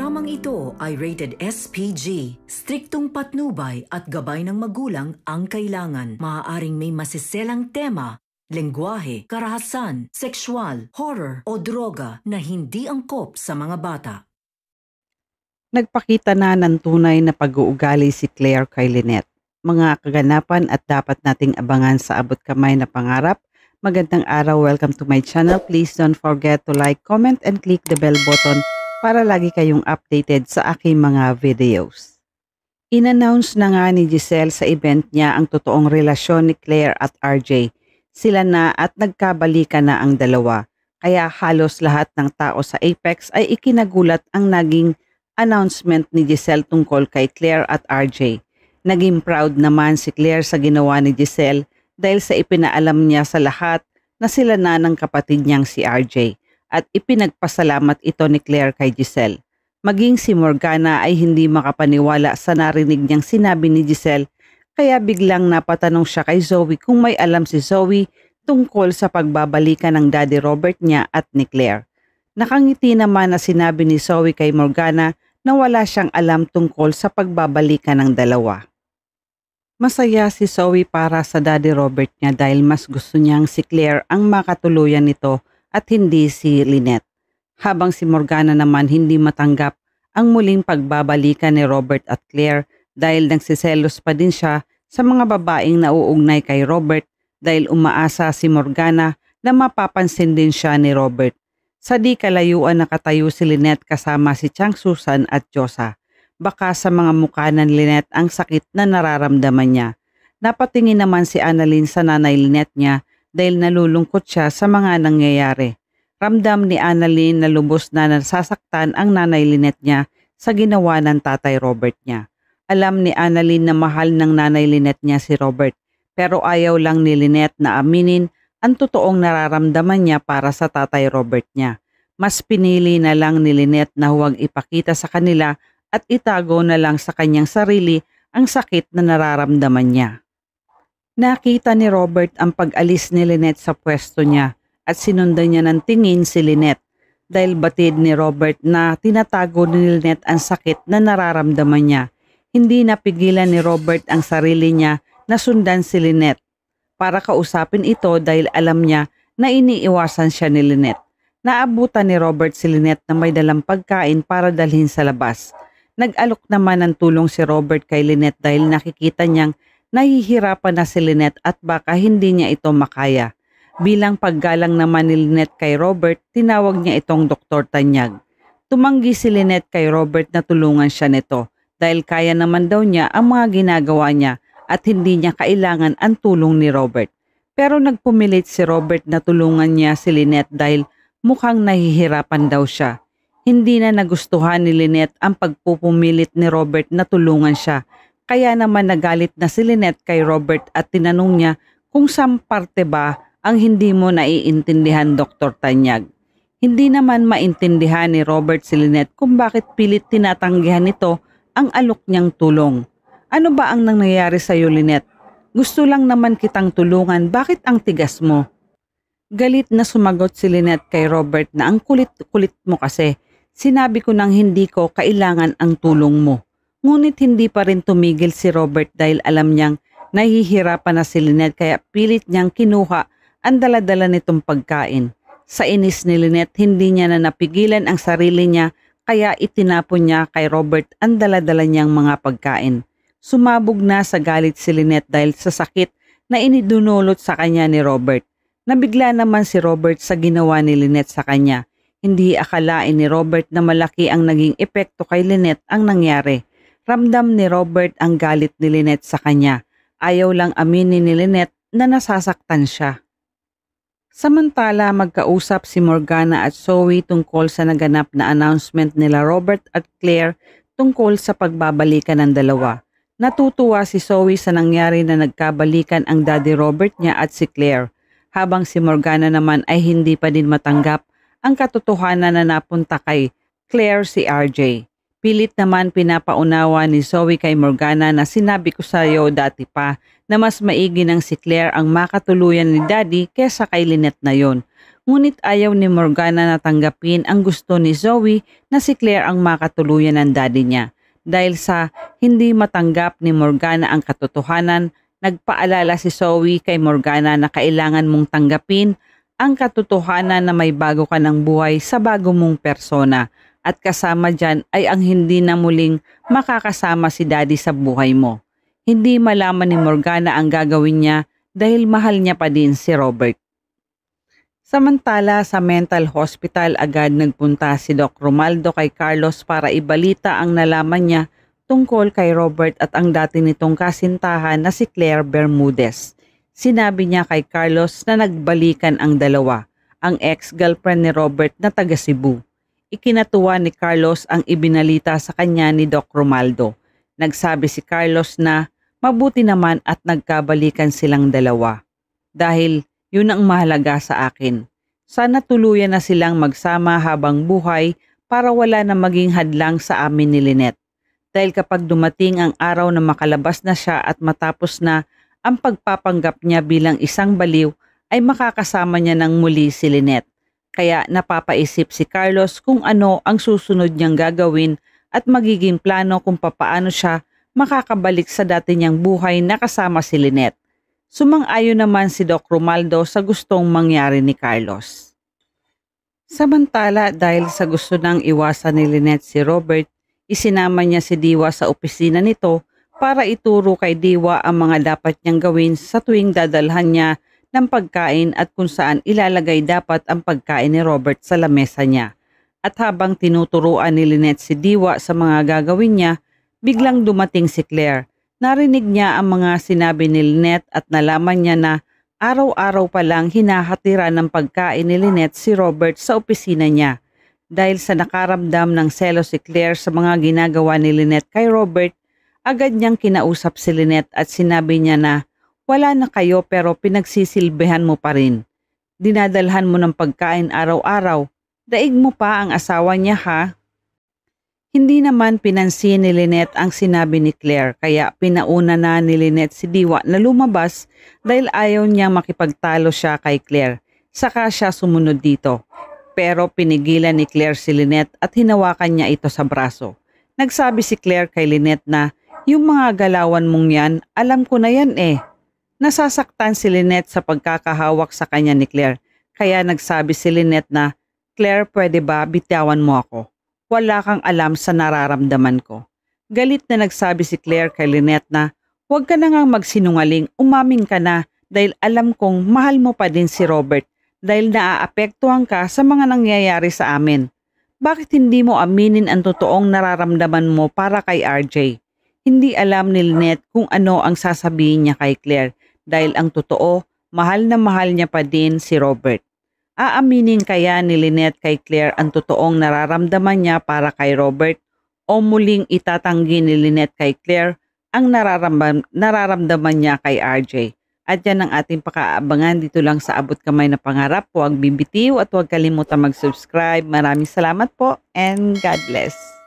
Programang ito ay rated SPG. Striktong patnubay at gabay ng magulang ang kailangan. Maaaring may masiselang tema, lengguwahe, karahasan, sexual, horror o droga na hindi angkop sa mga bata. Nagpakita na ng tunay na pag-uugali si Claire kay Lynette. Mga kaganapan at dapat nating abangan sa abot kamay na pangarap. Magandang araw, welcome to my channel. Please don't forget to like, comment, and click the bell button para lagi kayong updated sa aking mga videos. In-announce na nga ni Giselle sa event niya ang totoong relasyon ni Claire at RJ. Sila na at nagkabalikan na ang dalawa. Kaya halos lahat ng tao sa Apex ay ikinagulat ang naging announcement ni Giselle tungkol kay Claire at RJ. Naging proud naman si Claire sa ginawa ni Giselle dahil sa ipinaalam niya sa lahat na sila na ng kapatid niyang si RJ. At ipinagpasalamat ito ni Claire kay Giselle. Maging si Morgana ay hindi makapaniwala sa narinig niyang sinabi ni Giselle, kaya biglang napatanong siya kay Zoe kung may alam si Zoe tungkol sa pagbabalikan ng Daddy Robert niya at ni Claire. Nakangiti naman na sinabi ni Zoe kay Morgana na wala siyang alam tungkol sa pagbabalikan ng dalawa. Masaya si Zoe para sa Daddy Robert niya dahil mas gusto niyang si Claire ang makatuluyan nito at hindi si Lynette. Habang si Morgana naman hindi matanggap ang muling pagbabalikan ni Robert at Claire dahil nagsiselos pa din siya sa mga babaeng nauugnay kay Robert dahil umaasa si Morgana na mapapansin din siya ni Robert. Sa di kalayuan nakatayo si Lynette kasama si Chang Susan at Josa. Baka sa mga mukha ng Lynette ang sakit na nararamdaman niya. Napatingin naman si Annalyn sa nanay Lynette niya dahil nalulungkot siya sa mga nangyayari. Ramdam ni Annalyn na lubos na nasasaktan ang nanay Lynette niya sa ginawa ng tatay Robert niya. Alam ni Annalyn na mahal ng nanay Lynette niya si Robert, pero ayaw lang ni Lynette na aminin ang totoong nararamdaman niya para sa tatay Robert niya. Mas pinili na lang ni Lynette na huwag ipakita sa kanila at itago na lang sa kanyang sarili ang sakit na nararamdaman niya. Nakita ni Robert ang pag-alis ni Lynette sa pwesto niya at sinundan niya ng tingin si Lynette dahil batid ni Robert na tinatago ni Lynette ang sakit na nararamdaman niya. Hindi napigilan ni Robert ang sarili niya na sundan si Lynette para kausapin ito dahil alam niya na iniiwasan siya ni Lynette. Naabutan ni Robert si Lynette na may dalang pagkain para dalhin sa labas. Nag-alok naman ng tulong si Robert kay Lynette dahil nakikita niyang nahihirapan na si Lynette at baka hindi niya ito makaya. Bilang paggalang naman ni Lynette kay Robert, tinawag niya itong Dr. Tanyag. Tumanggi si Lynette kay Robert na tulungan siya nito dahil kaya naman daw niya ang mga ginagawa niya at hindi niya kailangan ang tulong ni Robert. Pero nagpumilit si Robert na tulungan niya si Lynette dahil mukhang nahihirapan daw siya. Hindi na nagustuhan ni Lynette ang pagpupumilit ni Robert na tulungan siya. Kaya naman nagalit na si Lynette kay Robert at tinanong niya kung saan parte ba ang hindi mo naiintindihan, Dr. Tanyag. Hindi naman maintindihan ni Robert si Lynette kung bakit pilit tinatanggihan nito ang alok niyang tulong. Ano ba ang nangyayari sa iyo, Lynette? Gusto lang naman kitang tulungan, bakit ang tigas mo? Galit na sumagot si Lynette kay Robert na ang kulit-kulit mo kasi. Sinabi ko nang hindi ko kailangan ang tulong mo. Ngunit hindi pa rin tumigil si Robert dahil alam niyang nahihirapan na si Lynette kaya pilit niyang kinuha ang dala-dala nitong pagkain. Sa inis ni Lynette, hindi niya na napigilan ang sarili niya kaya itinapon niya kay Robert ang dala-dala niyang mga pagkain. Sumabog na sa galit si Lynette dahil sa sakit na inidunulot sa kanya ni Robert. Nabigla naman si Robert sa ginawa ni Lynette sa kanya. Hindi akalain ni Robert na malaki ang naging epekto kay Lynette ang nangyari. Ramdam ni Robert ang galit ni Lynette sa kanya. Ayaw lang aminin ni Lynette na nasasaktan siya. Samantala, magkausap si Morgana at Zoe tungkol sa naganap na announcement nila Robert at Claire tungkol sa pagbabalikan ng dalawa. Natutuwa si Zoe sa nangyari na nagkabalikan ang Daddy Robert niya at si Claire, habang si Morgana naman ay hindi pa din matanggap ang katotohanan na napunta kay Claire si RJ. Pilit naman pinapaunawa ni Zoe kay Morgana na sinabi ko sa iyo dati pa na mas maigi ng si Claire ang makatuluyan ni Daddy kesa kay Lynette na yon. Ngunit ayaw ni Morgana na tanggapin ang gusto ni Zoe na si Claire ang makatuluyan ng daddy niya. Dahil sa hindi matanggap ni Morgana ang katotohanan, nagpaalala si Zoe kay Morgana na kailangan mong tanggapin ang katotohanan na may bago ka ng buhay sa bago mong persona. At kasama dyan ay ang hindi na muling makakasama si daddy sa buhay mo. Hindi malaman ni Morgana ang gagawin niya dahil mahal niya pa din si Robert. Samantala sa mental hospital agad nagpunta si Doc Romaldo kay Carlos para ibalita ang nalaman niya tungkol kay Robert at ang dati nitong kasintahan na si Claire Bermudez. Sinabi niya kay Carlos na nagbalikan ang dalawa, ang ex-girlfriend ni Robert na taga Cebu. Ikinatuwa ni Carlos ang ibinalita sa kanya ni Doc Romaldo. Nagsabi si Carlos na mabuti naman at nagkabalikan silang dalawa. Dahil yun ang mahalaga sa akin. Sana tuluyan na silang magsama habang buhay para wala na maging hadlang sa amin ni Lynette. Dahil kapag dumating ang araw na makalabas na siya at matapos na ang pagpapanggap niya bilang isang baliw ay makakasama niya ng muli si Lynette. Kaya napapaisip si Carlos kung ano ang susunod niyang gagawin at magiging plano kung papaano siya makakabalik sa dati niyang buhay na kasama si Lynette. Sumang-ayon naman si Doc Romaldo sa gustong mangyari ni Carlos. Samantala dahil sa gusto nang iwasan ni Lynette si Robert, isinama niya si Diwa sa opisina nito para ituro kay Diwa ang mga dapat niyang gawin sa tuwing dadalhan niya ng pagkain at kung saan ilalagay dapat ang pagkain ni Robert sa lamesa niya. At habang tinuturuan ni Lynette si Diwa sa mga gagawin niya, biglang dumating si Claire. Narinig niya ang mga sinabi ni Lynette at nalaman niya na araw-araw pa lang hinahatira ng pagkain ni Lynette si Robert sa opisina niya. Dahil sa nakaramdam ng selo si Claire sa mga ginagawa ni Lynette kay Robert, agad niyang kinausap si Lynette at sinabi niya na wala na kayo pero pinagsisilbihan mo pa rin. Dinadalhan mo ng pagkain araw-araw. Daig mo pa ang asawa niya ha? Hindi naman pinansin ni Lynette ang sinabi ni Claire kaya pinauna na ni Lynette si Diwa na lumabas dahil ayaw niyang makipagtalo siya kay Claire. Saka siya sumunod dito. Pero pinigilan ni Claire si Lynette at hinawakan niya ito sa braso. Nagsabi si Claire kay Lynette na yung mga galawan mong yan, alam ko na yan eh. Nasasaktan si Lynette sa pagkakahawak sa kanya ni Claire. Kaya nagsabi si Lynette na, Claire, pwede ba bitawan mo ako? Wala kang alam sa nararamdaman ko. Galit na nagsabi si Claire kay Lynette na, huwag ka na ngang magsinungaling, umaming ka na dahil alam kong mahal mo pa din si Robert dahil naaapektuhan ka sa mga nangyayari sa amin. Bakit hindi mo aminin ang totoong nararamdaman mo para kay RJ? Hindi alam ni Lynette kung ano ang sasabihin niya kay Claire dahil ang totoo, mahal na mahal niya pa din si Robert. Aaminin kaya ni Lynette kay Claire ang totoong nararamdaman niya para kay Robert o muling itatanggi ni Lynette kay Claire ang nararamdaman niya kay RJ? At yan ang ating pakaabangan dito lang sa Abot Kamay na Pangarap. Huwag bibitiw at huwag kalimutan mag-subscribe. Maraming salamat po and God bless.